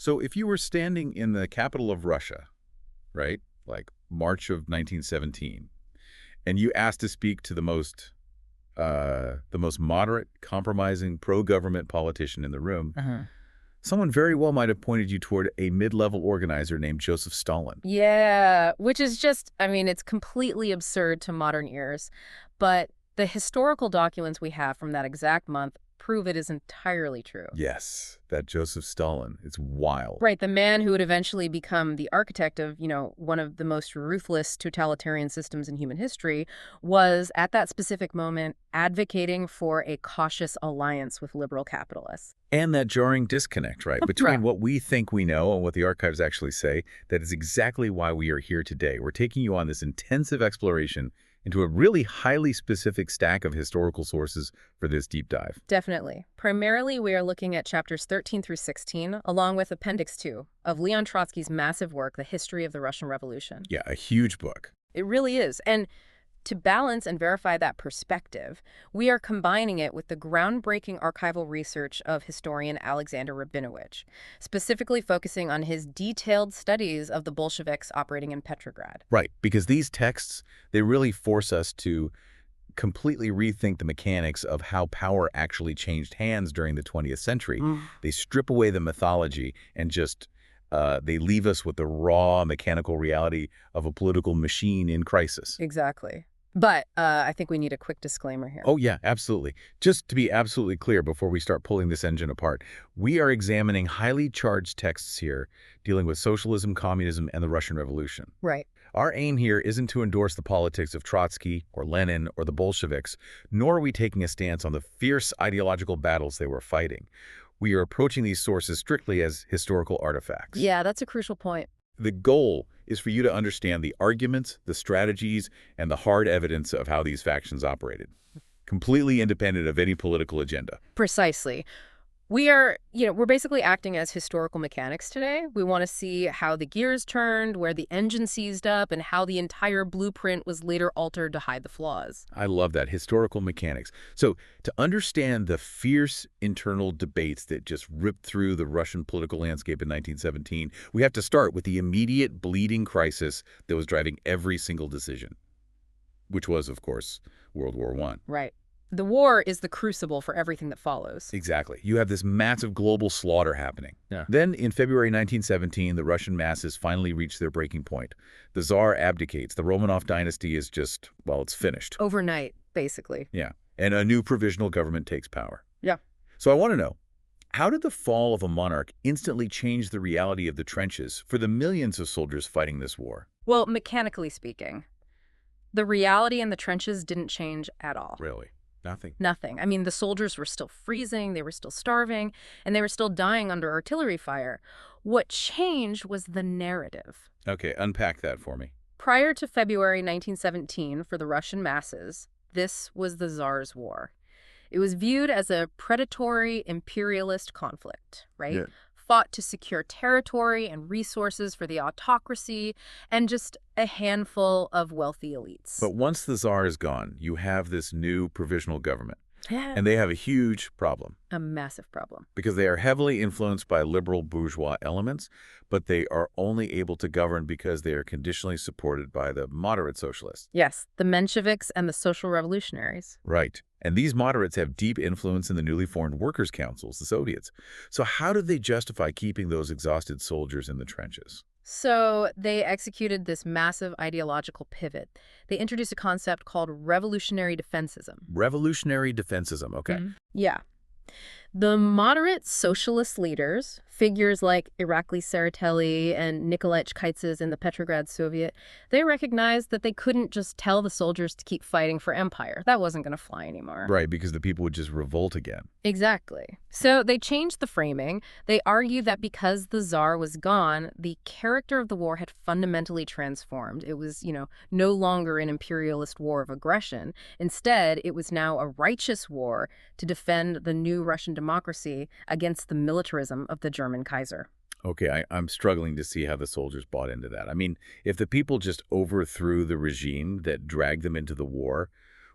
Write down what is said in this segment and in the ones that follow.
So if you were standing in the capital of Russia, right, like March of 1917, and you asked to speak to the most moderate, compromising, pro-government politician in the room, someone very well might have pointed you toward a mid-level organizer named Joseph Stalin. Yeah, which is just, I mean, it's completely absurd to modern ears. But the historical documents we have from that exact month prove it is entirely true. Yes, that Joseph Stalin. It's wild. Right, the man who would eventually become the architect of, one of the most ruthless totalitarian systems in human history, was at that specific moment advocating for a cautious alliance with liberal capitalists. And that jarring disconnect, right, between what we think we know and what the archives actually say, that is exactly why we are here today. We're taking you on this intensive exploration into a really highly specific stack of historical sources for this deep dive. Definitely. Primarily, we are looking at chapters 13 through 16, along with Appendix 2 of Leon Trotsky's massive work, The History of the Russian Revolution. Yeah, a huge book. It really is. And to balance and verify that perspective, we are combining it with the groundbreaking archival research of historian Alexander Rabinowitz, specifically focusing on his detailed studies of the Bolsheviks operating in Petrograd. Right, because these texts, they really force us to completely rethink the mechanics of how power actually changed hands during the 20th century. They strip away the mythology and just they leave us with the raw mechanical reality of a political machine in crisis. Exactly. But I think we need a quick disclaimer here. Oh, yeah, absolutely. Just to be absolutely clear before we start pulling this engine apart, we are examining highly charged texts here dealing with socialism, communism, and the Russian Revolution. Right. Our aim here isn't to endorse the politics of Trotsky or Lenin or the Bolsheviks, nor are we taking a stance on the fierce ideological battles they were fighting. We are approaching these sources strictly as historical artifacts. Yeah, that's a crucial point. The goal is for you to understand the arguments, the strategies, and the hard evidence of how these factions operated, completely independent of any political agenda. Precisely. We're basically acting as historical mechanics today. We want to see how the gears turned, where the engine seized up, and how the entire blueprint was later altered to hide the flaws. I love that, historical mechanics. So to understand the fierce internal debates that just ripped through the Russian political landscape in 1917, we have to start with the immediate bleeding crisis that was driving every single decision, which was, of course, World War I. Right. The war is the crucible for everything that follows. Exactly. You have this massive global slaughter happening. Yeah. Then, in February 1917, the Russian masses finally reach their breaking point. The Tsar abdicates. The Romanov dynasty is just, well, it's finished. Overnight, basically. Yeah. And a new provisional government takes power. Yeah. So I want to know, how did the fall of a monarch instantly change the reality of the trenches for the millions of soldiers fighting this war? Well, mechanically speaking, the reality in the trenches didn't change at all. Really? Nothing? Nothing. I mean, the soldiers were still freezing, they were still starving, and they were still dying under artillery fire. What changed was the narrative. Okay, unpack that for me. Prior to February 1917, for the Russian masses, this was the Tsar's war. It was viewed as a predatory imperialist conflict, right? Yeah. Fought to secure territory and resources for the autocracy and just a handful of wealthy elites. But once the Tsar is gone, you have this new provisional government. Yeah. And they have a huge problem. A massive problem. Because they are heavily influenced by liberal bourgeois elements, but they are only able to govern because they are conditionally supported by the moderate socialists. Yes, the Mensheviks and the social revolutionaries. Right. And these moderates have deep influence in the newly formed workers' councils, the Soviets. So how did they justify keeping those exhausted soldiers in the trenches? So they executed this massive ideological pivot. They introduced a concept called revolutionary defensism. Revolutionary defensism, okay. Yeah. The moderate socialist leaders, figures like Irakli Tsereteli and Nikolai Chkaitis in the Petrograd Soviet, they recognized that they couldn't just tell the soldiers to keep fighting for empire. That wasn't going to fly anymore. Right, because the people would just revolt again. Exactly. So they changed the framing. They argued that because the Tsar was gone, the character of the war had fundamentally transformed. It was, no longer an imperialist war of aggression. Instead, it was now a righteous war to defend the new Russian democracy against the militarism of the German Kaiser. Okay, I'm struggling to see how the soldiers bought into that. I mean, if the people just overthrew the regime that dragged them into the war,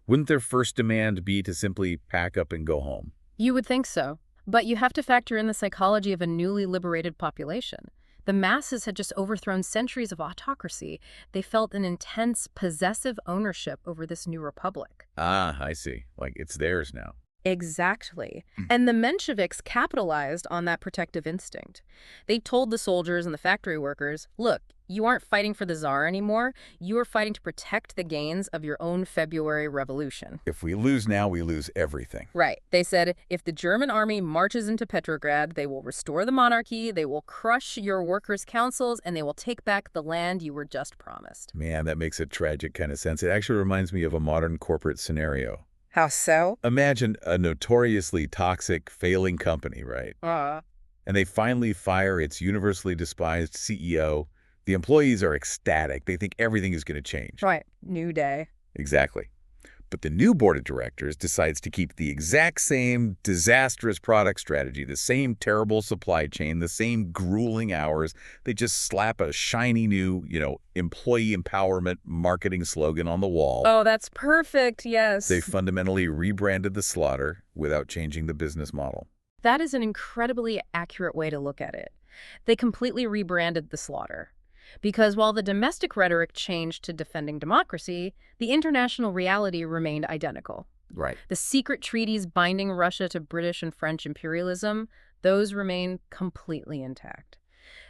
wouldn't their first demand be to simply pack up and go home? You would think so. But you have to factor in the psychology of a newly liberated population. The masses had just overthrown centuries of autocracy. They felt an intense, possessive ownership over this new republic. Ah, I see. Like, it's theirs now. Exactly. And the Mensheviks capitalized on that protective instinct. They told the soldiers and the factory workers, look, you aren't fighting for the Tsar anymore. You are fighting to protect the gains of your own February Revolution. If we lose now, we lose everything. Right. They said, if the German army marches into Petrograd, they will restore the monarchy, they will crush your workers' councils, and they will take back the land you were just promised. Man, that makes a tragic kind of sense. It actually reminds me of a modern corporate scenario. How so? Imagine a notoriously toxic, failing company, right? And they finally fire its universally despised CEO. The employees are ecstatic. They think everything is going to change. Right. New day. Exactly. But the new board of directors decides to keep the exact same disastrous product strategy, the same terrible supply chain, the same grueling hours. They just slap a shiny new, employee empowerment marketing slogan on the wall. Oh, that's perfect, yes. They fundamentally rebranded the slaughter without changing the business model. That is an incredibly accurate way to look at it. They completely rebranded the slaughter. Because while the domestic rhetoric changed to defending democracy, the international reality remained identical. Right. The secret treaties binding Russia to British and French imperialism, those remained completely intact.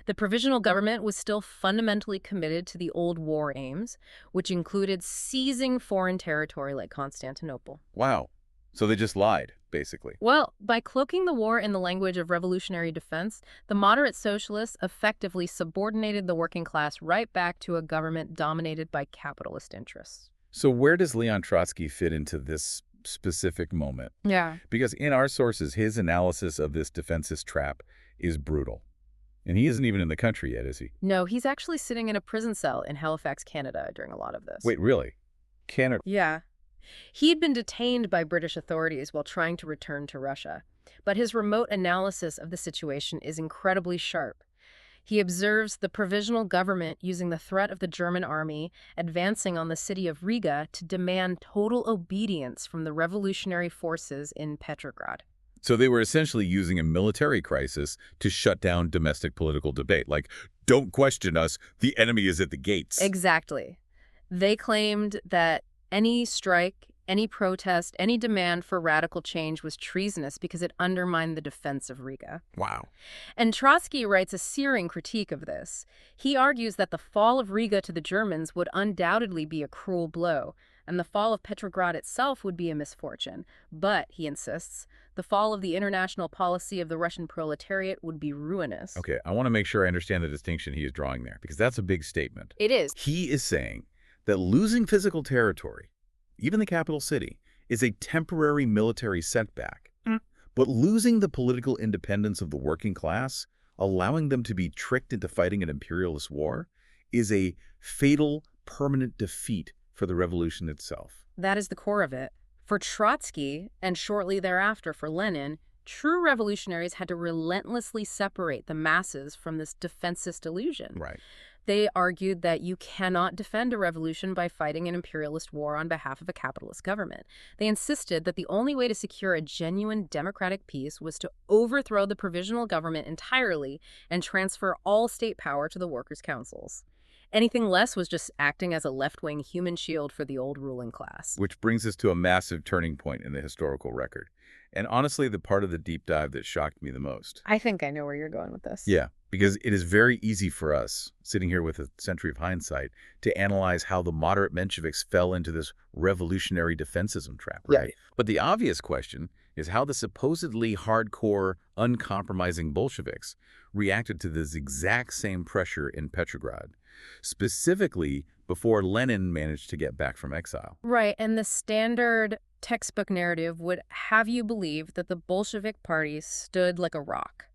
The provisional government was still fundamentally committed to the old war aims, which included seizing foreign territory like Constantinople. Wow. So they just lied, basically. Well, by cloaking the war in the language of revolutionary defense, the moderate socialists effectively subordinated the working class right back to a government dominated by capitalist interests. So where does Leon Trotsky fit into this specific moment? Yeah. Because in our sources, his analysis of this defensist trap is brutal. And he isn't even in the country yet, is he? No, he's actually sitting in a prison cell in Halifax, Canada during a lot of this. Wait, really? Canada? Yeah. He'd been detained by British authorities while trying to return to Russia, but his remote analysis of the situation is incredibly sharp. He observes the provisional government using the threat of the German army advancing on the city of Riga to demand total obedience from the revolutionary forces in Petrograd. So they were essentially using a military crisis to shut down domestic political debate. Like, don't question us, the enemy is at the gates. Exactly. They claimed that any strike, any protest, any demand for radical change was treasonous because it undermined the defense of Riga. Wow. And Trotsky writes a searing critique of this. He argues that the fall of Riga to the Germans would undoubtedly be a cruel blow, and the fall of Petrograd itself would be a misfortune. But, he insists, the fall of the international policy of the Russian proletariat would be ruinous. Okay, I want to make sure I understand the distinction he is drawing there, because that's a big statement. It is. He is saying that losing physical territory, even the capital city, is a temporary military setback. But losing the political independence of the working class, allowing them to be tricked into fighting an imperialist war, is a fatal, permanent defeat for the revolution itself. That is the core of it. For Trotsky, and shortly thereafter for Lenin, true revolutionaries had to relentlessly separate the masses from this defensist illusion. Right. They argued that you cannot defend a revolution by fighting an imperialist war on behalf of a capitalist government. They insisted that the only way to secure a genuine democratic peace was to overthrow the provisional government entirely and transfer all state power to the workers' councils. Anything less was just acting as a left-wing human shield for the old ruling class. Which brings us to a massive turning point in the historical record. And honestly, the part of the deep dive that shocked me the most. I think I know where you're going with this. Yeah, because it is very easy for us, sitting here with a century of hindsight, to analyze how the moderate Mensheviks fell into this revolutionary defensism trap, right? But the obvious question is how the supposedly hardcore, uncompromising Bolsheviks reacted to this exact same pressure in Petrograd, specifically before Lenin managed to get back from exile. Right, and the standard textbook narrative would have you believe that the Bolshevik party stood like a rock,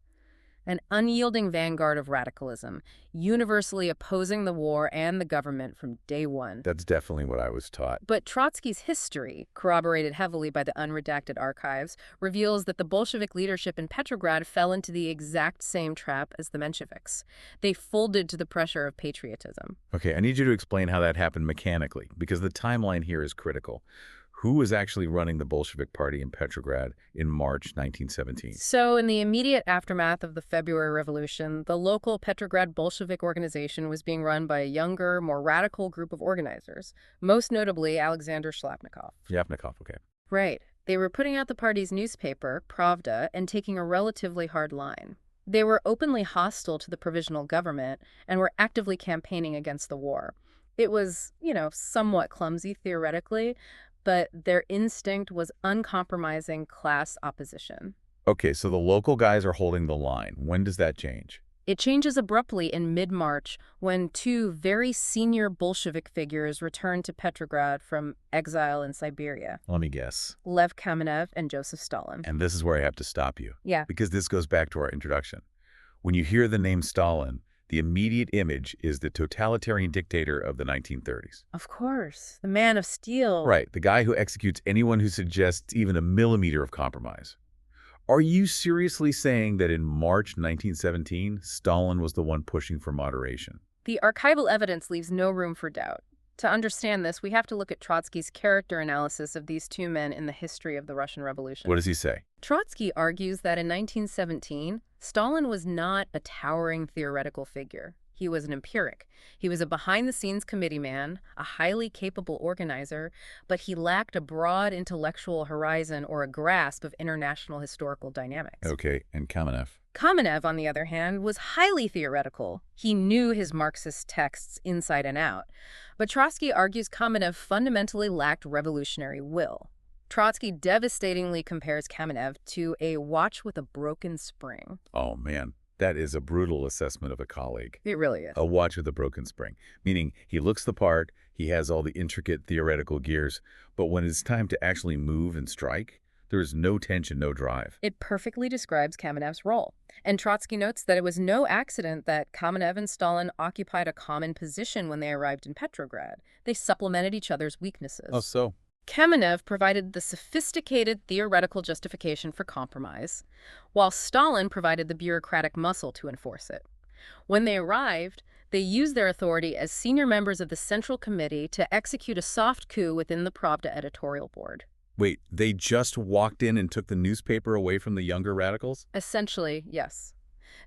an unyielding vanguard of radicalism, universally opposing the war and the government from day one. That's definitely what I was taught. But Trotsky's history, corroborated heavily by the unredacted archives, reveals that the Bolshevik leadership in Petrograd fell into the exact same trap as the Mensheviks. They folded to the pressure of patriotism. Okay, I need you to explain how that happened mechanically, because the timeline here is critical. Who was actually running the Bolshevik Party in Petrograd in March 1917? So, in the immediate aftermath of the February Revolution, the local Petrograd Bolshevik organization was being run by a younger, more radical group of organizers, most notably Alexander Shliapnikov. Yapnikov, okay. Right. They were putting out the party's newspaper, Pravda, and taking a relatively hard line. They were openly hostile to the provisional government and were actively campaigning against the war. It was, somewhat clumsy theoretically, but their instinct was uncompromising class opposition. Okay, so the local guys are holding the line. When does that change? It changes abruptly in mid-March when two very senior Bolshevik figures return to Petrograd from exile in Siberia. Let me guess. Lev Kamenev and Joseph Stalin. And this is where I have to stop you. Yeah. Because this goes back to our introduction. When you hear the name Stalin, the immediate image is the totalitarian dictator of the 1930s. Of course. The man of steel. Right, the guy who executes anyone who suggests even a millimeter of compromise. Are you seriously saying that in March 1917, Stalin was the one pushing for moderation? The archival evidence leaves no room for doubt. To understand this, we have to look at Trotsky's character analysis of these two men in the history of the Russian Revolution. What does he say? Trotsky argues that in 1917, Stalin was not a towering theoretical figure. He was an empiric. He was a behind-the-scenes committee man, a highly capable organizer, but he lacked a broad intellectual horizon or a grasp of international historical dynamics. Okay, and Kamenev? Kamenev, on the other hand, was highly theoretical. He knew his Marxist texts inside and out. But Trotsky argues Kamenev fundamentally lacked revolutionary will. Trotsky devastatingly compares Kamenev to a watch with a broken spring. Oh, man. That is a brutal assessment of a colleague. It really is. A watch with a broken spring, meaning he looks the part, he has all the intricate theoretical gears, but when it's time to actually move and strike, there is no tension, no drive. It perfectly describes Kamenev's role. And Trotsky notes that it was no accident that Kamenev and Stalin occupied a common position when they arrived in Petrograd. They supplemented each other's weaknesses. Oh, so? Kamenev provided the sophisticated theoretical justification for compromise, while Stalin provided the bureaucratic muscle to enforce it. When they arrived, they used their authority as senior members of the Central Committee to execute a soft coup within the Pravda editorial board. Wait, they just walked in and took the newspaper away from the younger radicals? Essentially, yes.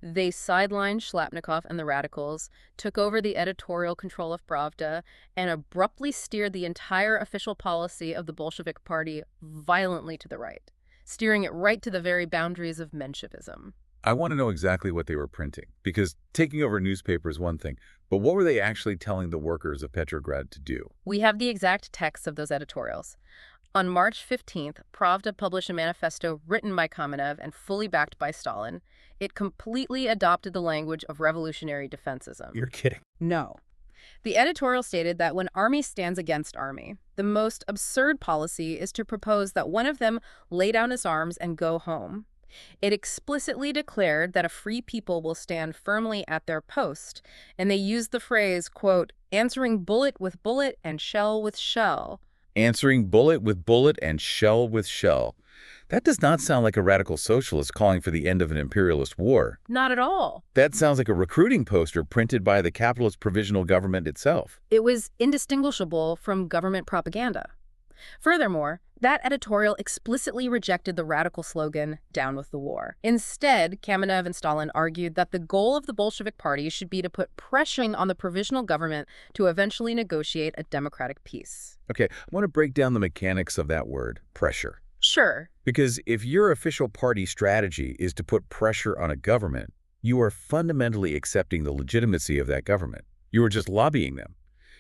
They sidelined Shliapnikov and the radicals, took over the editorial control of Pravda, and abruptly steered the entire official policy of the Bolshevik Party violently to the right, steering it right to the very boundaries of Menshevism. I want to know exactly what they were printing, because taking over a newspaper is one thing, but what were they actually telling the workers of Petrograd to do? We have the exact text of those editorials. On March 15th, Pravda published a manifesto written by Kamenev and fully backed by Stalin. It completely adopted the language of revolutionary defensism. You're kidding. No. The editorial stated that when army stands against army, the most absurd policy is to propose that one of them lay down his arms and go home. It explicitly declared that a free people will stand firmly at their post, and they used the phrase, quote, answering bullet with bullet and shell with shell. Answering bullet with bullet and shell with shell. That does not sound like a radical socialist calling for the end of an imperialist war. Not at all. That sounds like a recruiting poster printed by the capitalist provisional government itself. It was indistinguishable from government propaganda. Furthermore, that editorial explicitly rejected the radical slogan, "Down with the war." Instead, Kamenev and Stalin argued that the goal of the Bolshevik Party should be to put pressure on the provisional government to eventually negotiate a democratic peace. Okay, I want to break down the mechanics of that word, pressure. Sure. Because if your official party strategy is to put pressure on a government, you are fundamentally accepting the legitimacy of that government. You are just lobbying them.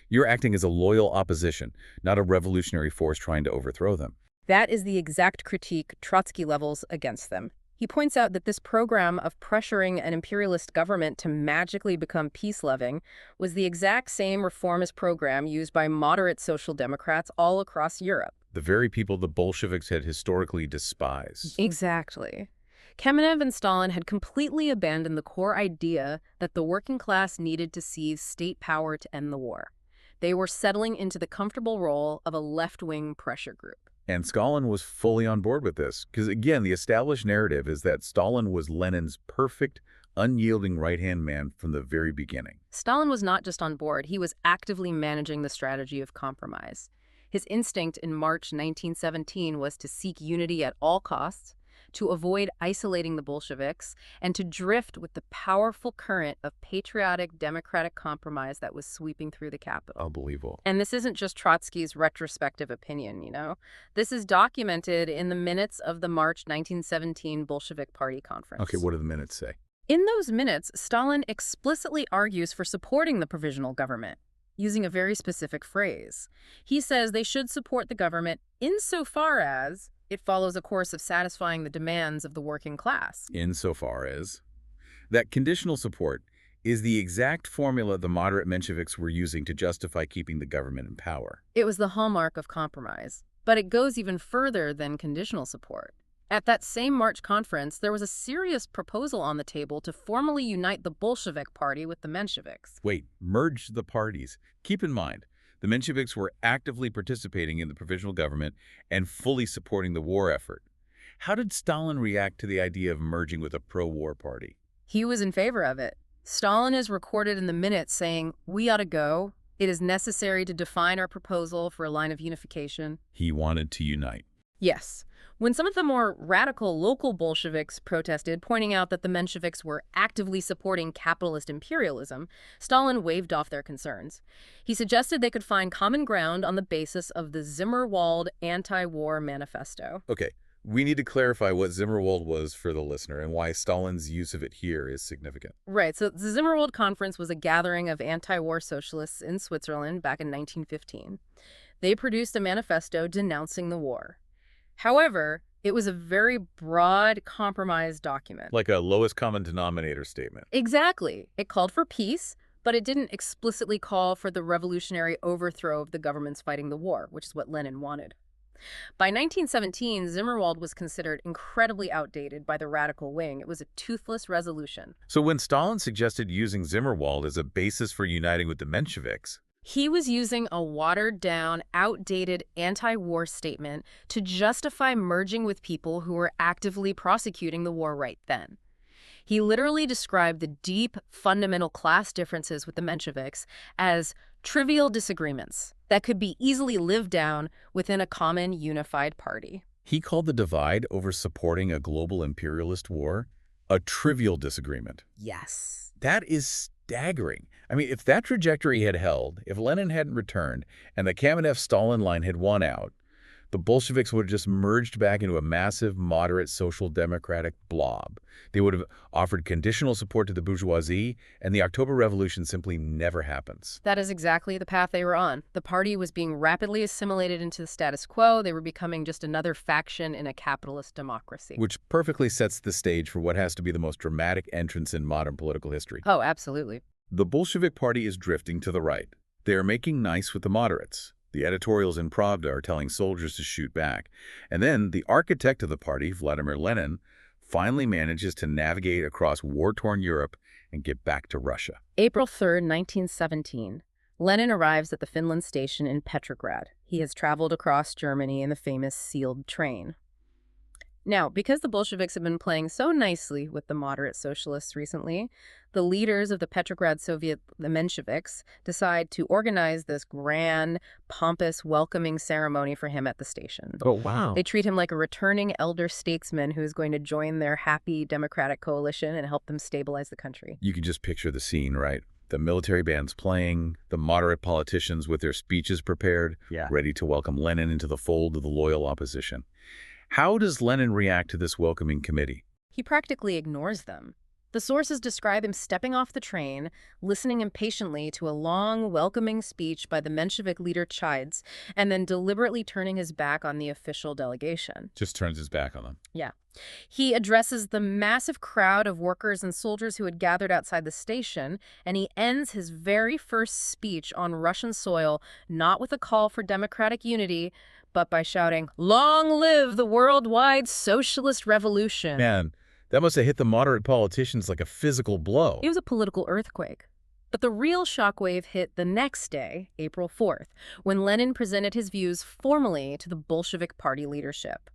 You're acting as a loyal opposition, not a revolutionary force trying to overthrow them. That is the exact critique Trotsky levels against them. He points out that this program of pressuring an imperialist government to magically become peace-loving was the exact same reformist program used by moderate social democrats all across Europe. The very people the Bolsheviks had historically despised. Exactly. Kamenev and Stalin had completely abandoned the core idea that the working class needed to seize state power to end the war. They were settling into the comfortable role of a left-wing pressure group. And Stalin was fully on board with this, because again, the established narrative is that Stalin was Lenin's perfect, unyielding right-hand man from the very beginning. Stalin was not just on board, he was actively managing the strategy of compromise. His instinct in March 1917 was to seek unity at all costs, to avoid isolating the Bolsheviks, and to drift with the powerful current of patriotic democratic compromise that was sweeping through the capital. Unbelievable. And this isn't just Trotsky's retrospective opinion. This is documented in the minutes of the March 1917 Bolshevik Party conference. Okay, what do the minutes say? In those minutes, Stalin explicitly argues for supporting the provisional government, using a very specific phrase. He says they should support the government insofar as it follows a course of satisfying the demands of the working class. Insofar as that conditional support is the exact formula the moderate Mensheviks were using to justify keeping the government in power. It was the hallmark of compromise, but it goes even further than conditional support. At that same March conference, there was a serious proposal on the table to formally unite the Bolshevik Party with the Mensheviks. Wait, merge the parties. Keep in mind, the Mensheviks were actively participating in the provisional government and fully supporting the war effort. How did Stalin react to the idea of merging with a pro-war party? He was in favor of it. Stalin is recorded in the minutes saying, "We ought to go. It is necessary to define our proposal for a line of unification." He wanted to unite. Yes. When some of the more radical local Bolsheviks protested, pointing out that the Mensheviks were actively supporting capitalist imperialism, Stalin waved off their concerns. He suggested they could find common ground on the basis of the Zimmerwald anti-war manifesto. Okay, we need to clarify what Zimmerwald was for the listener and why Stalin's use of it here is significant. Right, so the Zimmerwald Conference was a gathering of anti-war socialists in Switzerland back in 1915. They produced a manifesto denouncing the war. However, it was a very broad compromise document. Like a lowest common denominator statement. Exactly. It called for peace, but it didn't explicitly call for the revolutionary overthrow of the governments fighting the war, which is what Lenin wanted. By 1917, Zimmerwald was considered incredibly outdated by the radical wing. It was a toothless resolution. So when Stalin suggested using Zimmerwald as a basis for uniting with the Mensheviks, he was using a watered-down, outdated anti-war statement to justify merging with people who were actively prosecuting the war right then. He literally described the deep, fundamental class differences with the Mensheviks as trivial disagreements that could be easily lived down within a common, unified party. he called the divide over supporting a global imperialist war a trivial disagreement. Yes. That is staggering. I mean, if that trajectory had held, if Lenin hadn't returned, and the Kamenev-Stalin line had won out, the Bolsheviks would have just merged back into a massive, moderate, social democratic blob. They would have offered conditional support to the bourgeoisie, and the October Revolution simply never happens. That is exactly the path they were on. The party was being rapidly assimilated into the status quo. They were becoming just another faction in a capitalist democracy. Which perfectly sets the stage for what has to be the most dramatic entrance in modern political history. Oh, absolutely. The Bolshevik Party is drifting to the right. They are making nice with the moderates. The editorials in Pravda are telling soldiers to shoot back. And then the architect of the party, Vladimir Lenin, finally manages to navigate across war-torn Europe and get back to Russia. April 3rd, 1917. Lenin arrives at the Finland station in Petrograd. He has traveled across Germany in the famous sealed train. Now, because the Bolsheviks have been playing so nicely with the moderate socialists recently, the leaders of the Petrograd Soviet, the Mensheviks, decide to organize this grand, pompous, welcoming ceremony for him at the station. Oh, wow. They treat him like a returning elder statesman who is going to join their happy democratic coalition and help them stabilize the country. You can just picture the scene, right? The military bands playing, the moderate politicians with their speeches prepared, ready to welcome Lenin into the fold of the loyal opposition. How does Lenin react to this welcoming committee? He practically ignores them. The sources describe him stepping off the train, listening impatiently to a long, welcoming speech by the Menshevik leader Chides, and then deliberately turning his back on the official delegation. Just turns his back on them. Yeah. He addresses the massive crowd of workers and soldiers who had gathered outside the station, and he ends his very first speech on Russian soil not with a call for democratic unity, but by shouting, "Long live the worldwide socialist revolution." Man, that must have hit the moderate politicians like a physical blow. It was a political earthquake. But the real shockwave hit the next day, April 4th, when Lenin presented his views formally to the Bolshevik Party leadership.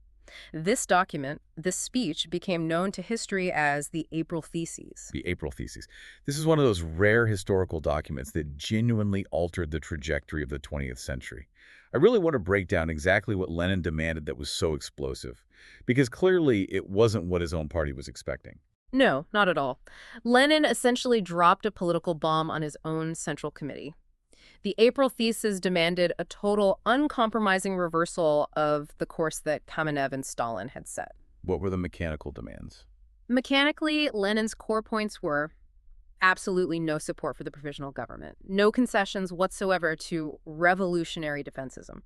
This document, this speech, became known to history as the April Theses. The April Theses. This is one of those rare historical documents that genuinely altered the trajectory of the 20th century. I really want to break down exactly what Lenin demanded that was so explosive, because clearly it wasn't what his own party was expecting. No, not at all. Lenin essentially dropped a political bomb on his own Central Committee. The April Theses demanded a total, uncompromising reversal of the course that Kamenev and Stalin had set. What were the mechanical demands? Mechanically, Lenin's core points were absolutely no support for the provisional government, no concessions whatsoever to revolutionary defensism.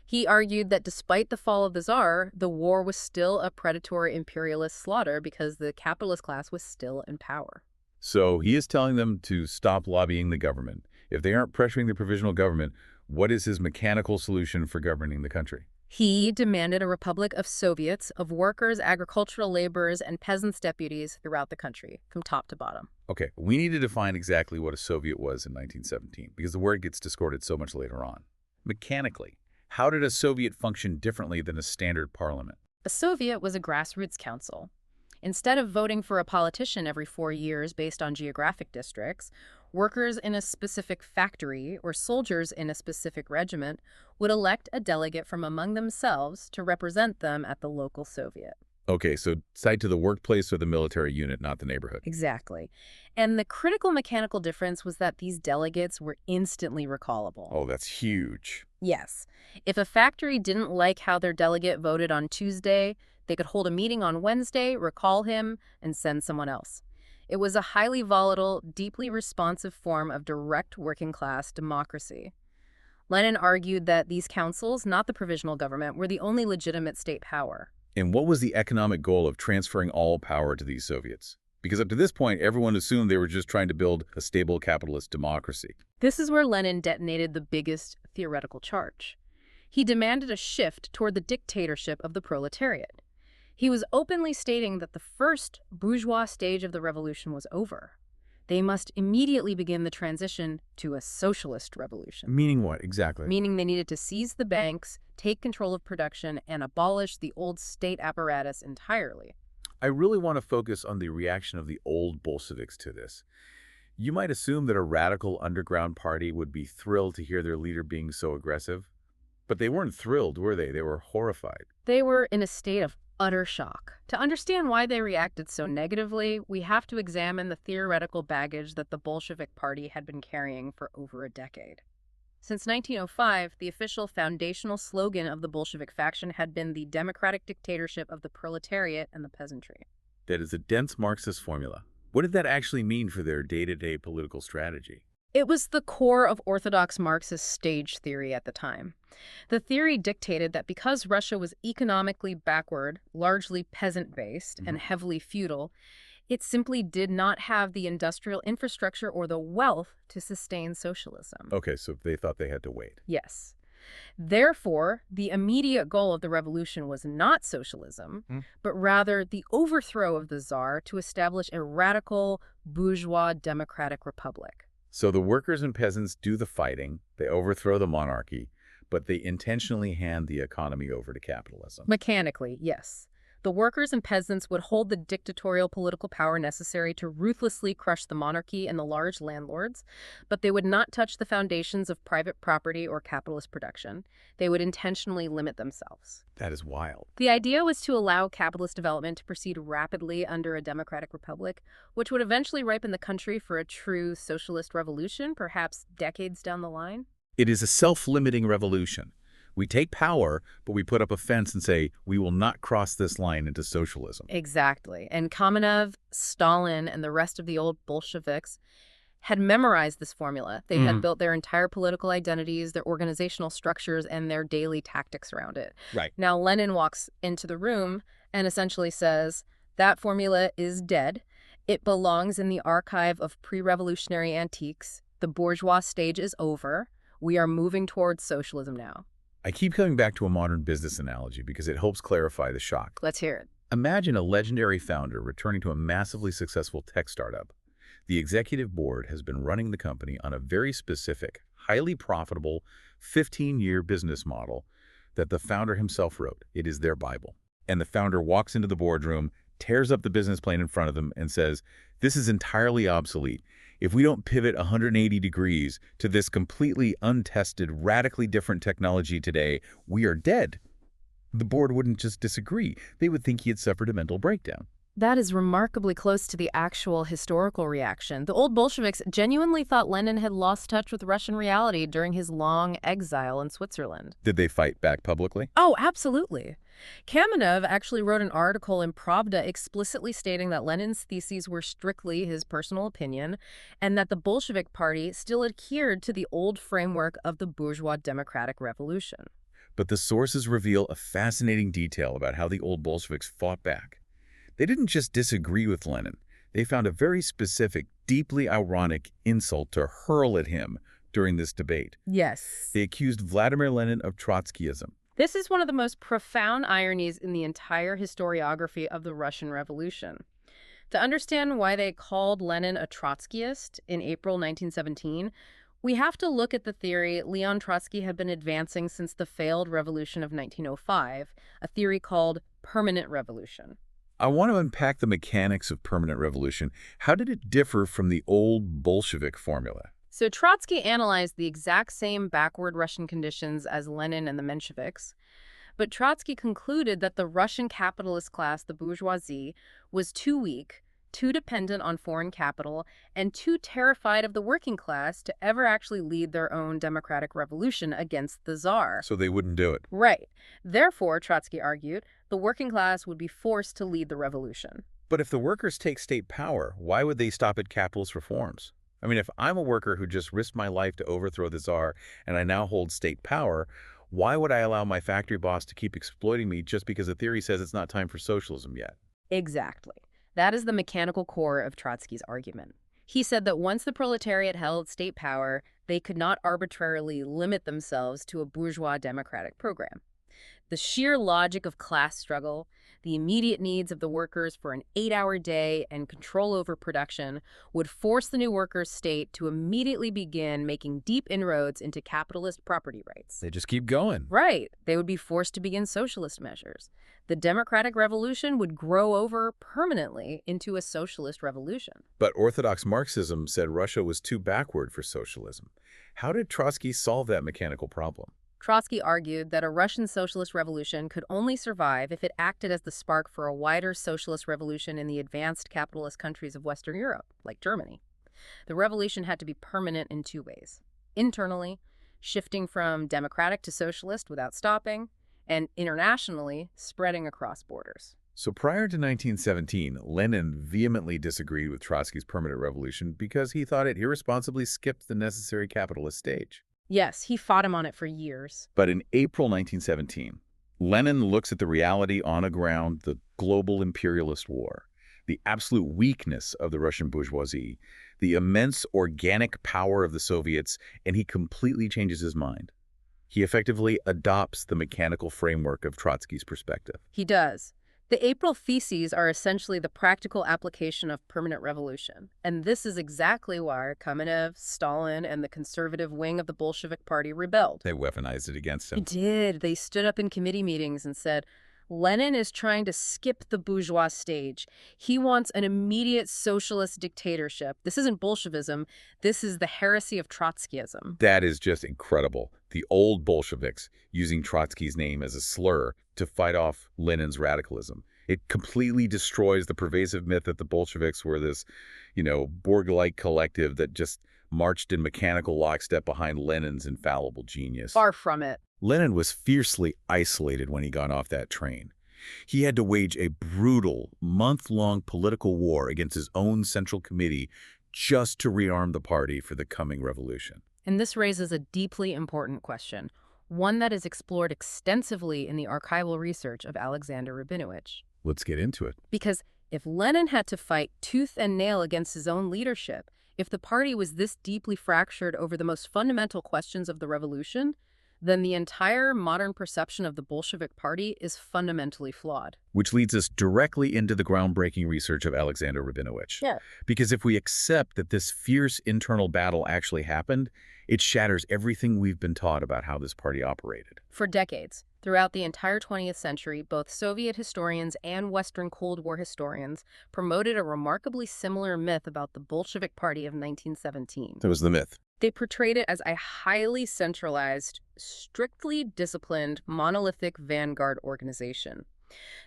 He argued that despite the fall of the Tsar, the war was still a predatory imperialist slaughter because the capitalist class was still in power. So he is telling them to stop lobbying the government. If they aren't pressuring the provisional government, what is his mechanical solution for governing the country? He demanded a republic of Soviets, of workers, agricultural laborers, and peasants' deputies throughout the country, from top to bottom. Okay, we need to define exactly what a Soviet was in 1917, because the word gets distorted so much later on. Mechanically, how did a Soviet function differently than a standard parliament? A Soviet was a grassroots council. Instead of voting for a politician every 4 years based on geographic districts, workers in a specific factory or soldiers in a specific regiment would elect a delegate from among themselves to represent them at the local Soviet. Okay, so tied to the workplace or the military unit, not the neighborhood. Exactly. And the critical mechanical difference was that these delegates were instantly recallable. Oh, that's huge. Yes. If a factory didn't like how their delegate voted on Tuesday, they could hold a meeting on Wednesday, recall him, and send someone else. It was a highly volatile, deeply responsive form of direct working-class democracy. Lenin argued that these councils, not the provisional government, were the only legitimate state power. And what was the economic goal of transferring all power to these Soviets? Because up to this point, everyone assumed they were just trying to build a stable capitalist democracy. This is where Lenin detonated the biggest theoretical charge. He demanded a shift toward the dictatorship of the proletariat. He was openly stating that the first bourgeois stage of the revolution was over. They must immediately begin the transition to a socialist revolution. Meaning what, exactly? Meaning they needed to seize the banks, take control of production, and abolish the old state apparatus entirely. I really want to focus on the reaction of the old Bolsheviks to this. You might assume that a radical underground party would be thrilled to hear their leader being so aggressive. But they weren't thrilled, were they? They were horrified. They were in a state of utter shock. To understand why they reacted so negatively, we have to examine the theoretical baggage that the Bolshevik Party had been carrying for over a decade. Since 1905, the official foundational slogan of the Bolshevik faction had been the democratic dictatorship of the proletariat and the peasantry. That is a dense Marxist formula. What did that actually mean for their day-to-day political strategy? It was the core of orthodox Marxist stage theory at the time. The theory dictated that because Russia was economically backward, largely peasant-based, and heavily feudal, it simply did not have the industrial infrastructure or the wealth to sustain socialism. Okay, so they thought they had to wait. Yes. Therefore, the immediate goal of the revolution was not socialism, but rather the overthrow of the Tsar to establish a radical, bourgeois democratic republic. So the workers and peasants do the fighting, they overthrow the monarchy, but they intentionally hand the economy over to capitalism. Mechanically, yes. The workers and peasants would hold the dictatorial political power necessary to ruthlessly crush the monarchy and the large landlords, but they would not touch the foundations of private property or capitalist production. They would intentionally limit themselves. That is wild. The idea was to allow capitalist development to proceed rapidly under a democratic republic, which would eventually ripen the country for a true socialist revolution, perhaps decades down the line. It is a self-limiting revolution. We take power, but we put up a fence and say, we will not cross this line into socialism. Exactly. And Kamenev, Stalin, and the rest of the old Bolsheviks had memorized this formula. They had built their entire political identities, their organizational structures, and their daily tactics around it. Right. Now, Lenin walks into the room and essentially says, that formula is dead. It belongs in the archive of pre-revolutionary antiques. The bourgeois stage is over. We are moving towards socialism now. I keep coming back to a modern business analogy because it helps clarify the shock. Let's hear it. Imagine a legendary founder returning to a massively successful tech startup. The executive board has been running the company on a very specific, highly profitable, 15-year business model that the founder himself wrote. It is their Bible. And the founder walks into the boardroom, tears up the business plan in front of them, and says, "This is entirely obsolete. If we don't pivot 180 degrees to this completely untested, radically different technology today, we are dead." The board wouldn't just disagree. They would think he had suffered a mental breakdown. That is remarkably close to the actual historical reaction. The old Bolsheviks genuinely thought Lenin had lost touch with Russian reality during his long exile in Switzerland. Did they fight back publicly? Oh, absolutely. Kamenev actually wrote an article in Pravda explicitly stating that Lenin's theses were strictly his personal opinion and that the Bolshevik Party still adhered to the old framework of the bourgeois democratic revolution. But the sources reveal a fascinating detail about how the old Bolsheviks fought back. They didn't just disagree with Lenin. They found a very specific, deeply ironic insult to hurl at him during this debate. Yes. They accused Vladimir Lenin of Trotskyism. This is one of the most profound ironies in the entire historiography of the Russian Revolution. To understand why they called Lenin a Trotskyist in April 1917, we have to look at the theory Leon Trotsky had been advancing since the failed revolution of 1905, a theory called permanent revolution. I want to unpack the mechanics of permanent revolution. How did it differ from the old Bolshevik formula? So Trotsky analyzed the exact same backward Russian conditions as Lenin and the Mensheviks, but Trotsky concluded that the Russian capitalist class, the bourgeoisie, was too weak, too dependent on foreign capital, and too terrified of the working class to ever actually lead their own democratic revolution against the Tsar. So they wouldn't do it. Right. Therefore, Trotsky argued, the working class would be forced to lead the revolution. But if the workers take state power, why would they stop at capitalist reforms? I mean, if I'm a worker who just risked my life to overthrow the Tsar and I now hold state power, why would I allow my factory boss to keep exploiting me just because the theory says it's not time for socialism yet? Exactly. That is the mechanical core of Trotsky's argument. He said that once the proletariat held state power, they could not arbitrarily limit themselves to a bourgeois democratic program. The sheer logic of class struggle, the immediate needs of the workers for an 8-hour day and control over production would force the new workers' state to immediately begin making deep inroads into capitalist property rights. They just keep going. Right. They would be forced to begin socialist measures. The democratic revolution would grow over permanently into a socialist revolution. But Orthodox Marxism said Russia was too backward for socialism. How did Trotsky solve that mechanical problem? Trotsky argued that a Russian socialist revolution could only survive if it acted as the spark for a wider socialist revolution in the advanced capitalist countries of Western Europe, like Germany. The revolution had to be permanent in two ways. Internally, shifting from democratic to socialist without stopping, and internationally, spreading across borders. So prior to 1917, Lenin vehemently disagreed with Trotsky's permanent revolution because he thought it irresponsibly skipped the necessary capitalist stage. Yes, he fought him on it for years. But in April 1917, Lenin looks at the reality on the ground, the global imperialist war, the absolute weakness of the Russian bourgeoisie, the immense organic power of the Soviets, and he completely changes his mind. He effectively adopts the mechanical framework of Trotsky's perspective. He does. The April theses are essentially the practical application of permanent revolution. And this is exactly why Kamenev, Stalin, and the conservative wing of the Bolshevik Party rebelled. They weaponized it against They him. did. They stood up in committee meetings and said, Lenin is trying to skip the bourgeois stage. He wants an immediate socialist dictatorship. This isn't Bolshevism. This is the heresy of Trotskyism. That is just incredible. The old Bolsheviks using Trotsky's name as a slur to fight off Lenin's radicalism. It completely destroys the pervasive myth that the Bolsheviks were this, Borg-like collective that just marched in mechanical lockstep behind Lenin's infallible genius. Far from it. Lenin was fiercely isolated when he got off that train. He had to wage a brutal, month-long political war against his own Central Committee just to rearm the party for the coming revolution. And this raises a deeply important question, one that is explored extensively in the archival research of Alexander Rabinowitz. Let's get into it. Because if Lenin had to fight tooth and nail against his own leadership, if the party was this deeply fractured over the most fundamental questions of the revolution, then the entire modern perception of the Bolshevik Party is fundamentally flawed. Which leads us directly into the groundbreaking research of Alexander Rabinowitz. Yeah. Because if we accept that this fierce internal battle actually happened, it shatters everything we've been taught about how this party operated. For decades, Throughout the entire 20th century, both Soviet historians and Western Cold War historians promoted a remarkably similar myth about the Bolshevik Party of 1917. That was the myth. They portrayed it as a highly centralized, strictly disciplined, monolithic vanguard organization.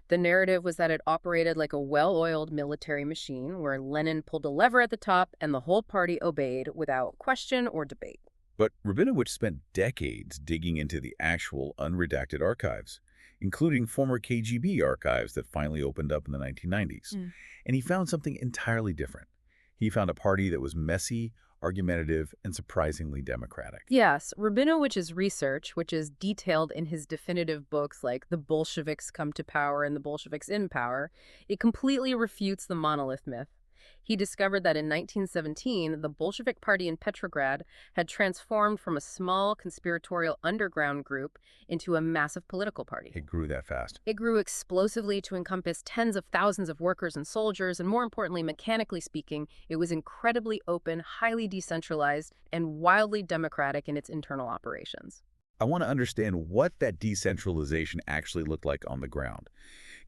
The narrative was that it operated like a well-oiled military machine where Lenin pulled a lever at the top and the whole party obeyed without question or debate. But Rabinovich spent decades digging into the actual unredacted archives, including former KGB archives that finally opened up in the 1990s. And he found something entirely different. He found a party that was messy, argumentative, and surprisingly democratic. Yes, Rabinowich's research, which is detailed in his definitive books like The Bolsheviks Come to Power and The Bolsheviks in Power, it completely refutes the monolith myth. He discovered that in 1917, the Bolshevik Party in Petrograd had transformed from a small conspiratorial underground group into a massive political party. It grew that fast. It grew explosively to encompass tens of thousands of workers and soldiers, and more importantly, mechanically speaking, it was incredibly open, highly decentralized, and wildly democratic in its internal operations. I want to understand what that decentralization actually looked like on the ground.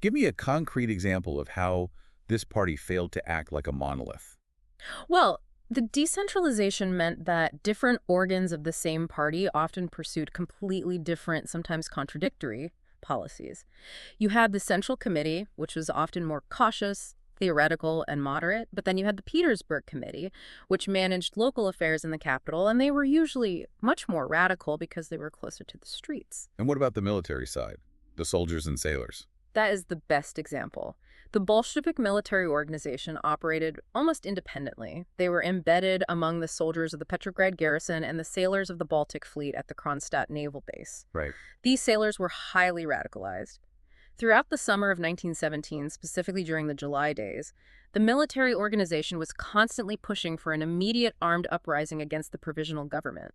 Give me a concrete example of how this party failed to act like a monolith. Well, the decentralization meant that different organs of the same party often pursued completely different, sometimes contradictory, policies. You had the Central Committee, which was often more cautious, theoretical, and moderate, but then you had the Petersburg Committee, which managed local affairs in the capital, and they were usually much more radical because they were closer to the streets. And what about the military side? The soldiers and sailors? That is the best example. The Bolshevik military organization operated almost independently. They were embedded among the soldiers of the Petrograd garrison and the sailors of the Baltic Fleet at the Kronstadt naval base. Right. These sailors were highly radicalized. Throughout the summer of 1917, specifically during the July days, the military organization was constantly pushing for an immediate armed uprising against the provisional government.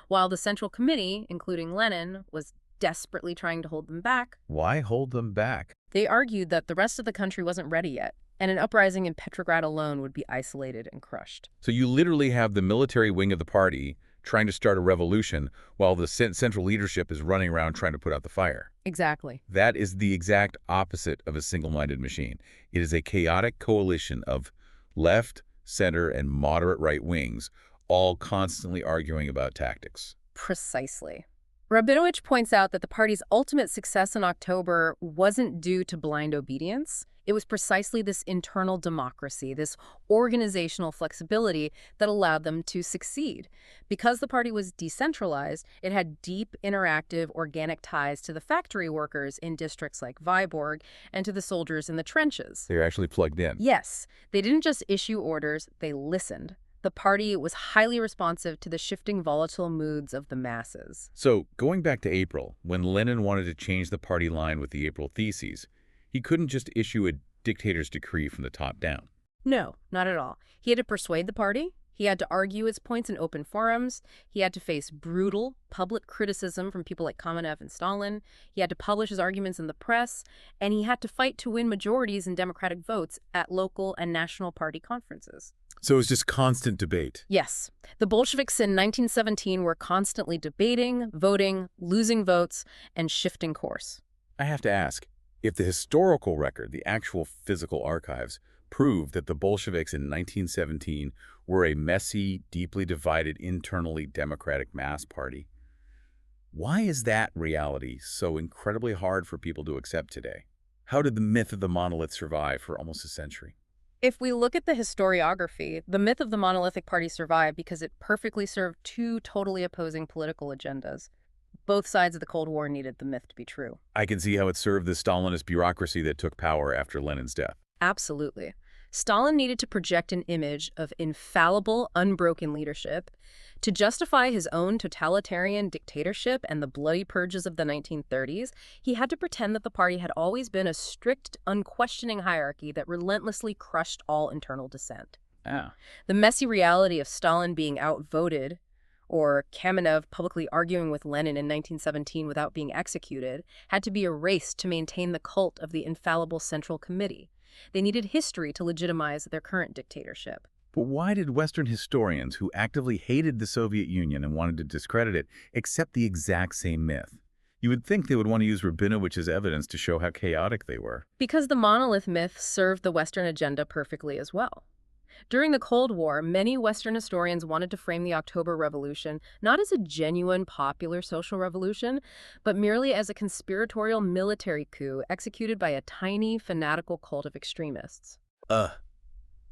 While the Central Committee, including Lenin, was desperately trying to hold them back. Why hold them back? They argued that the rest of the country wasn't ready yet, and an uprising in Petrograd alone would be isolated and crushed. So you literally have the military wing of the party trying to start a revolution while the central leadership is running around trying to put out the fire. Exactly. That is the exact opposite of a single-minded machine. It is a chaotic coalition of left, center, and moderate right wings, all constantly arguing about tactics. Precisely. Rabinowich points out that the party's ultimate success in October wasn't due to blind obedience. It was precisely this internal democracy, this organizational flexibility that allowed them to succeed. Because the party was decentralized, it had deep, interactive, organic ties to the factory workers in districts like Vyborg and to the soldiers in the trenches. They're actually plugged in. Yes, they didn't just issue orders, they listened. The party was highly responsive to the shifting volatile moods of the masses. So, going back to April, when Lenin wanted to change the party line with the April Theses, he couldn't just issue a dictator's decree from the top down. No, not at all. He had to persuade the party. He had to argue his points in open forums. He had to face brutal public criticism from people like Kamenev and Stalin. He had to publish his arguments in the press. And he had to fight to win majorities in democratic votes at local and national party conferences. So it was just constant debate. Yes. The Bolsheviks in 1917 were constantly debating, voting, losing votes, and shifting course. I have to ask, if the historical record, the actual physical archives, prove that the Bolsheviks in 1917 were a messy, deeply divided, internally democratic mass party, why is that reality so incredibly hard for people to accept today? How did the myth of the monolith survive for almost a century? If we look at the historiography, the myth of the monolithic party survived because it perfectly served two totally opposing political agendas. Both sides of the Cold War needed the myth to be true. I can see how it served the Stalinist bureaucracy that took power after Lenin's death. Absolutely. Stalin needed to project an image of infallible, unbroken leadership. To justify his own totalitarian dictatorship and the bloody purges of the 1930s, he had to pretend that the party had always been a strict, unquestioning hierarchy that relentlessly crushed all internal dissent. The messy reality of Stalin being outvoted, or Kamenev publicly arguing with Lenin in 1917 without being executed, had to be erased to maintain the cult of the infallible Central Committee. They needed history to legitimize their current dictatorship. But why did Western historians who actively hated the Soviet Union and wanted to discredit it accept the exact same myth? You would think they would want to use Rabinowicz's evidence to show how chaotic they were. Because the monolith myth served the Western agenda perfectly as well. During the Cold War, many Western historians wanted to frame the October Revolution not as a genuine popular social revolution, but merely as a conspiratorial military coup executed by a tiny, fanatical cult of extremists.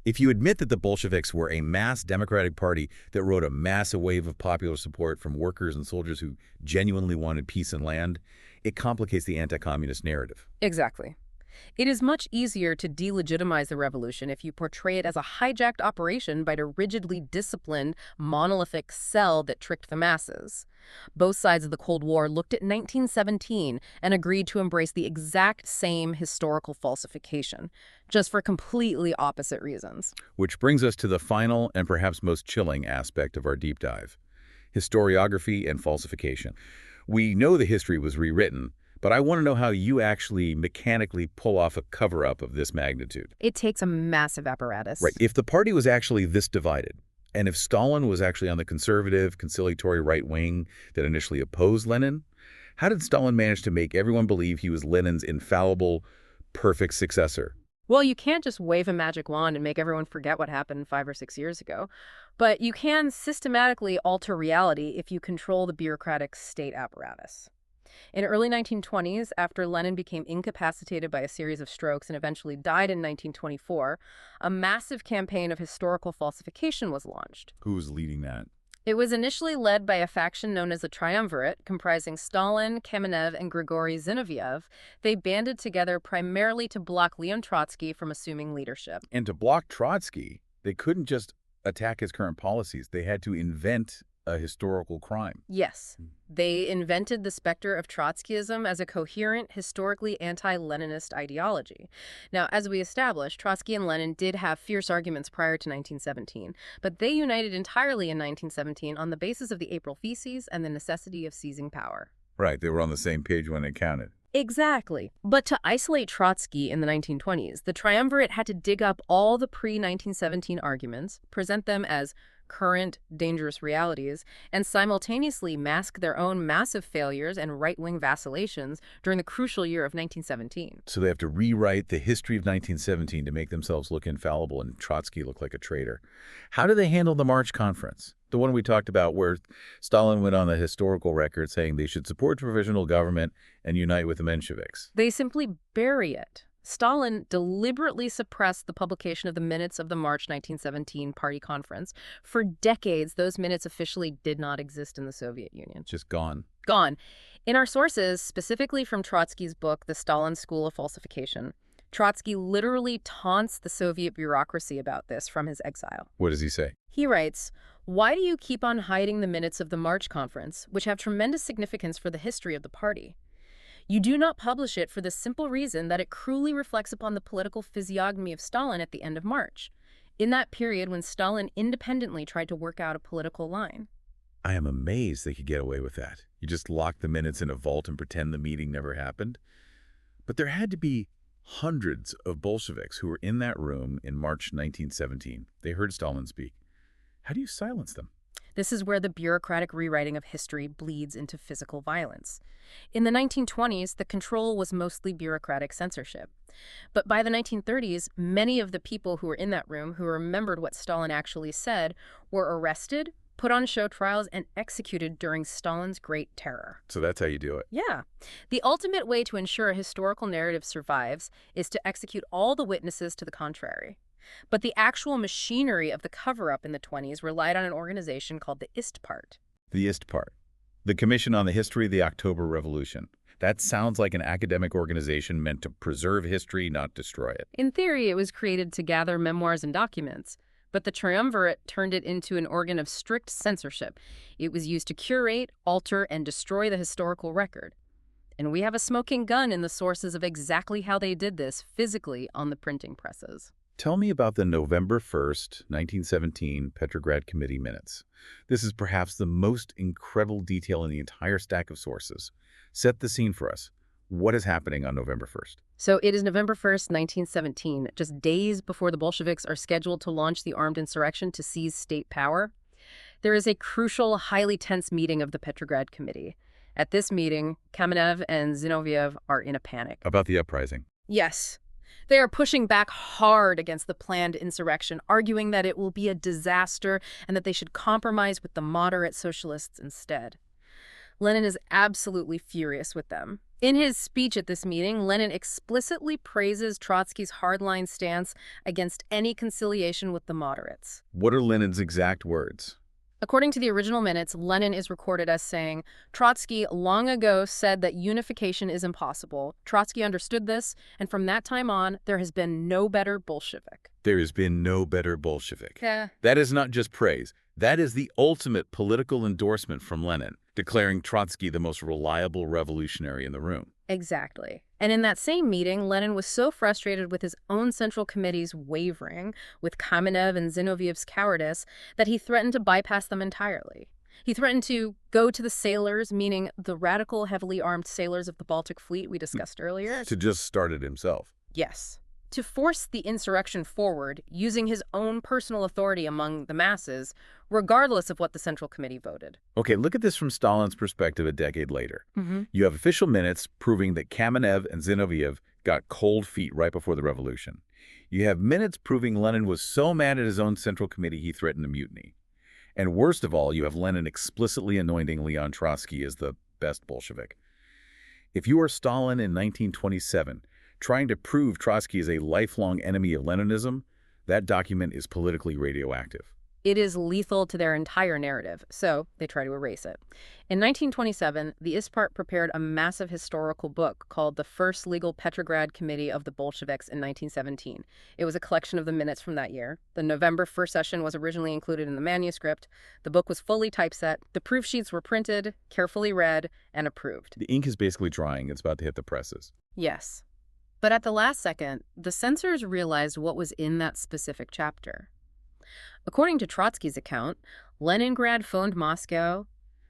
If you admit that the Bolsheviks were a mass democratic party that rode a massive wave of popular support from workers and soldiers who genuinely wanted peace and land, it complicates the anti-communist narrative. Exactly. It is much easier to delegitimize the revolution if you portray it as a hijacked operation by a rigidly disciplined, monolithic cell that tricked the masses. Both sides of the Cold War looked at 1917 and agreed to embrace the exact same historical falsification, just for completely opposite reasons. Which brings us to the final and perhaps most chilling aspect of our deep dive: historiography and falsification. We know the history was rewritten, but I want to know how you actually mechanically pull off a cover-up of this magnitude. It takes a massive apparatus. Right. If the party was actually this divided, and if Stalin was actually on the conservative, conciliatory right wing that initially opposed Lenin, how did Stalin manage to make everyone believe he was Lenin's infallible, perfect successor? Well, you can't just wave a magic wand and make everyone forget what happened 5 or 6 years ago. But you can systematically alter reality if you control the bureaucratic state apparatus. In early 1920s, after Lenin became incapacitated by a series of strokes and eventually died in 1924, a massive campaign of historical falsification was launched. Who was leading that? It was initially led by a faction known as the Triumvirate, comprising Stalin, Kamenev, and Grigory Zinoviev. They banded together primarily to block Leon Trotsky from assuming leadership. And to block Trotsky, they couldn't just attack his current policies. They had to invent a historical crime. Yes. They invented the specter of Trotskyism as a coherent, historically anti-Leninist ideology. Now, as we established, Trotsky and Lenin did have fierce arguments prior to 1917, but they united entirely in 1917 on the basis of the April Theses and the necessity of seizing power. Right, they were on the same page when it counted. Exactly. But to isolate Trotsky in the 1920s, the Triumvirate had to dig up all the pre-1917 arguments, present them as current, dangerous realities, and simultaneously mask their own massive failures and right-wing vacillations during the crucial year of 1917. So they have to rewrite the history of 1917 to make themselves look infallible and Trotsky look like a traitor. How do they handle the March Conference? The one we talked about where Stalin went on the historical record saying they should support provisional government and unite with the Mensheviks. They simply bury it. Stalin deliberately suppressed the publication of the minutes of the March 1917 Party Conference. For decades, those minutes officially did not exist in the Soviet Union. Just gone. Gone. In our sources, specifically from Trotsky's book, The Stalin School of Falsification, Trotsky literally taunts the Soviet bureaucracy about this from his exile. What does he say? He writes, "Why do you keep on hiding the minutes of the March Conference, which have tremendous significance for the history of the party? You do not publish it for the simple reason that it cruelly reflects upon the political physiognomy of Stalin at the end of March, in that period when Stalin independently tried to work out a political line." I am amazed they could get away with that. You just lock the minutes in a vault and pretend the meeting never happened. But there had to be hundreds of Bolsheviks who were in that room in March 1917. They heard Stalin speak. How do you silence them? This is where the bureaucratic rewriting of history bleeds into physical violence. In the 1920s, the control was mostly bureaucratic censorship. But by the 1930s, many of the people who were in that room who remembered what Stalin actually said were arrested, put on show trials, and executed during Stalin's Great Terror. So that's how you do it. Yeah. The ultimate way to ensure a historical narrative survives is to execute all the witnesses to the contrary. But the actual machinery of the cover-up in the 20s relied on an organization called the Istpart. The Istpart. The Commission on the History of the October Revolution. That sounds like an academic organization meant to preserve history, not destroy it. In theory, it was created to gather memoirs and documents, but the Triumvirate turned it into an organ of strict censorship. It was used to curate, alter, and destroy the historical record. And we have a smoking gun in the sources of exactly how they did this physically on the printing presses. Tell me about the November 1st, 1917 Petrograd Committee minutes. This is perhaps the most incredible detail in the entire stack of sources. Set the scene for us. What is happening on November 1st? So it is November 1st, 1917, just days before the Bolsheviks are scheduled to launch the armed insurrection to seize state power. There is a crucial, highly tense meeting of the Petrograd Committee. At this meeting, Kamenev and Zinoviev are in a panic. About the uprising. Yes. They are pushing back hard against the planned insurrection, arguing that it will be a disaster and that they should compromise with the moderate socialists instead. Lenin is absolutely furious with them. In his speech at this meeting, Lenin explicitly praises Trotsky's hardline stance against any conciliation with the moderates. What are Lenin's exact words? According to the original minutes, Lenin is recorded as saying, Trotsky long ago said that unification is impossible. Trotsky understood this, and from that time on, there has been no better Bolshevik. There has been no better Bolshevik. Yeah. That is not just praise. That is the ultimate political endorsement from Lenin, declaring Trotsky the most reliable revolutionary in the room. Exactly. And in that same meeting, Lenin was so frustrated with his own Central Committee's wavering, with Kamenev and Zinoviev's cowardice, that he threatened to bypass them entirely. He threatened to go to the sailors, meaning the radical, heavily armed sailors of the Baltic Fleet we discussed earlier. To just start it himself. Yes. To force the insurrection forward, using his own personal authority among the masses, regardless of what the Central Committee voted. Okay, look at this from Stalin's perspective a decade later. You have official minutes proving that Kamenev and Zinoviev got cold feet right before the revolution. You have minutes proving Lenin was so mad at his own Central Committee he threatened a mutiny. And worst of all, you have Lenin explicitly anointing Leon Trotsky as the best Bolshevik. If you are Stalin in 1927, trying to prove Trotsky is a lifelong enemy of Leninism, that document is politically radioactive. It is lethal to their entire narrative, so they try to erase it. In 1927, the Ispart prepared a massive historical book called The First Legal Petrograd Committee of the Bolsheviks in 1917. It was a collection of the minutes from that year. The November 1st session was originally included in the manuscript. The book was fully typeset. The proof sheets were printed, carefully read, and approved. The ink is basically drying. It's about to hit the presses. Yes. But at the last second, the censors realized what was in that specific chapter. According to Trotsky's account, Leningrad phoned Moscow,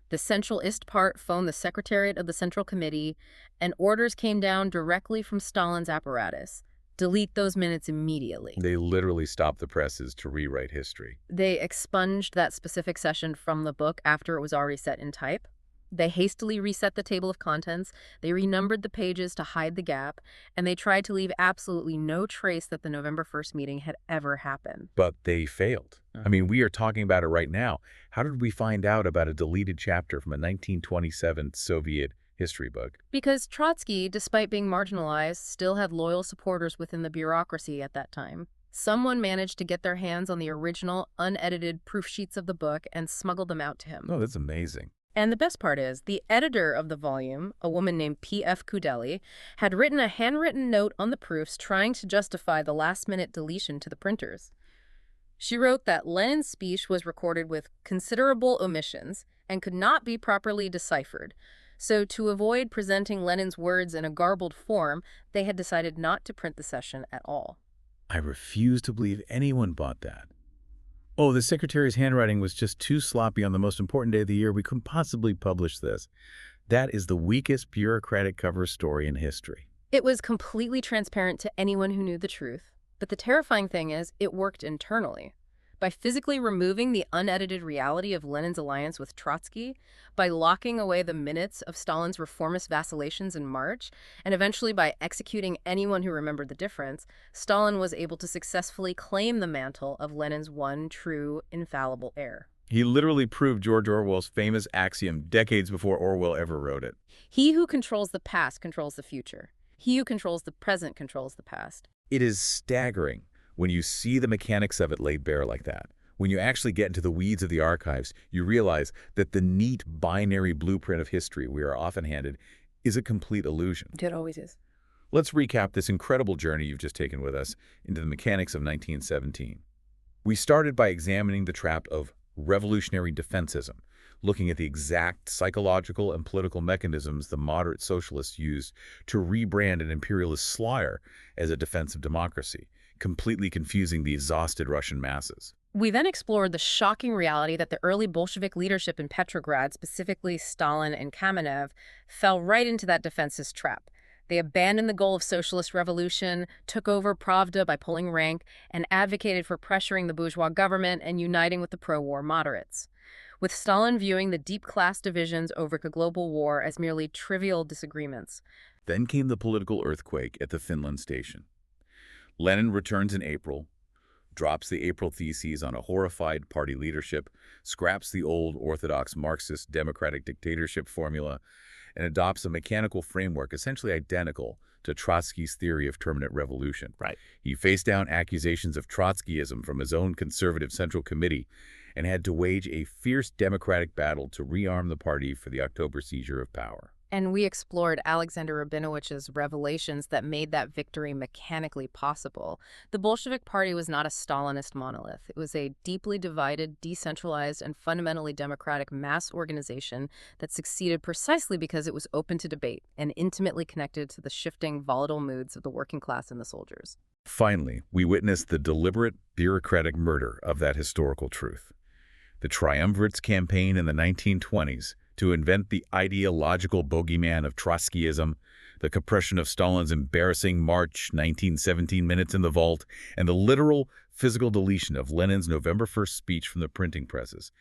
the Central Ispart phoned the Secretariat of the Central Committee, and orders came down directly from Stalin's apparatus. Delete those minutes immediately. They literally stopped the presses to rewrite history. They expunged that specific session from the book after it was already set in type. They hastily reset the table of contents, they renumbered the pages to hide the gap, and they tried to leave absolutely no trace that the November 1st meeting had ever happened. But they failed. I mean, we are talking about it right now. How did we find out about a deleted chapter from a 1927 Soviet history book? Because Trotsky, despite being marginalized, still had loyal supporters within the bureaucracy at that time. Someone managed to get their hands on the original, unedited proof sheets of the book and smuggled them out to him. Oh, that's amazing. And the best part is, the editor of the volume, a woman named P.F. Kudeli, had written a handwritten note on the proofs trying to justify the last-minute deletion to the printers. She wrote that Lenin's speech was recorded with considerable omissions and could not be properly deciphered. So to avoid presenting Lenin's words in a garbled form, they had decided not to print the session at all. I refuse to believe anyone bought that. Oh, the secretary's handwriting was just too sloppy on the most important day of the year. We couldn't possibly publish this. That is the weakest bureaucratic cover story in history. It was completely transparent to anyone who knew the truth. But the terrifying thing is, it worked internally. By physically removing the unedited reality of Lenin's alliance with Trotsky, by locking away the minutes of Stalin's reformist vacillations in March, and eventually by executing anyone who remembered the difference, Stalin was able to successfully claim the mantle of Lenin's one true, infallible heir. He literally proved George Orwell's famous axiom decades before Orwell ever wrote it. He who controls the past controls the future. He who controls the present controls the past. It is staggering when you see the mechanics of it laid bare like that. When you actually get into the weeds of the archives, you realize that the neat binary blueprint of history we are often handed is a complete illusion. It always is. Let's recap this incredible journey you've just taken with us into the mechanics of 1917. We started by examining the trap of revolutionary defensism, looking at the exact psychological and political mechanisms the moderate socialists used to rebrand an imperialist slaughter as a defense of democracy, completely confusing the exhausted Russian masses. We then explored the shocking reality that the early Bolshevik leadership in Petrograd, specifically Stalin and Kamenev, fell right into that defensist trap. They abandoned the goal of socialist revolution, took over Pravda by pulling rank, and advocated for pressuring the bourgeois government and uniting with the pro-war moderates. with Stalin viewing the deep class divisions over the global war as merely trivial disagreements. Then came the political earthquake at the Finland station. Lenin returns in April, drops the April Theses on a horrified party leadership, scraps the old orthodox Marxist democratic dictatorship formula, and adopts a mechanical framework essentially identical to Trotsky's theory of terminate revolution. Right. He faced down accusations of Trotskyism from his own conservative Central Committee and had to wage a fierce democratic battle to rearm the party for the October seizure of power. And we explored Alexander Rabinowicz's revelations that made that victory mechanically possible. The Bolshevik Party was not a Stalinist monolith. It was a deeply divided, decentralized, and fundamentally democratic mass organization that succeeded precisely because it was open to debate and intimately connected to the shifting, volatile moods of the working class and the soldiers. Finally, we witnessed the deliberate, bureaucratic murder of that historical truth. The triumvirate's campaign in the 1920s to invent the ideological bogeyman of Trotskyism, the compression of Stalin's embarrassing March 1917 minutes in the vault, and the literal physical deletion of Lenin's November 1st speech from the printing presses,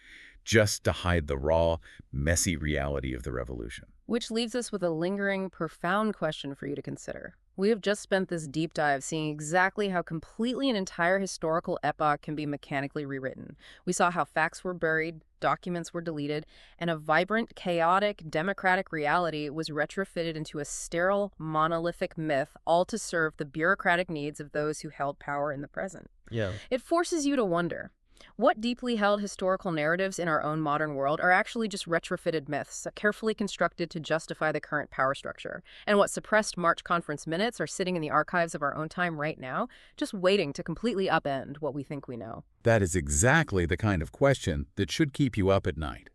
just to hide the raw, messy reality of the revolution. Which leaves us with a lingering, profound question for you to consider. We have just spent this deep dive seeing exactly how completely an entire historical epoch can be mechanically rewritten. We saw how facts were buried, documents were deleted, and a vibrant, chaotic, democratic reality was retrofitted into a sterile, monolithic myth, all to serve the bureaucratic needs of those who held power in the present. Yeah. It forces you to wonder, what deeply held historical narratives in our own modern world are actually just retrofitted myths, carefully constructed to justify the current power structure? And what suppressed March conference minutes are sitting in the archives of our own time right now, just waiting to completely upend what we think we know? That is exactly the kind of question that should keep you up at night.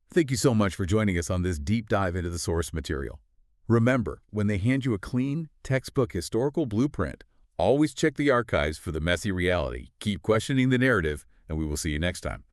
Thank you so much for joining us on this deep dive into the source material. Remember, when they hand you a clean, textbook historical blueprint, always check the archives for the messy reality. Keep questioning the narrative, and we will see you next time.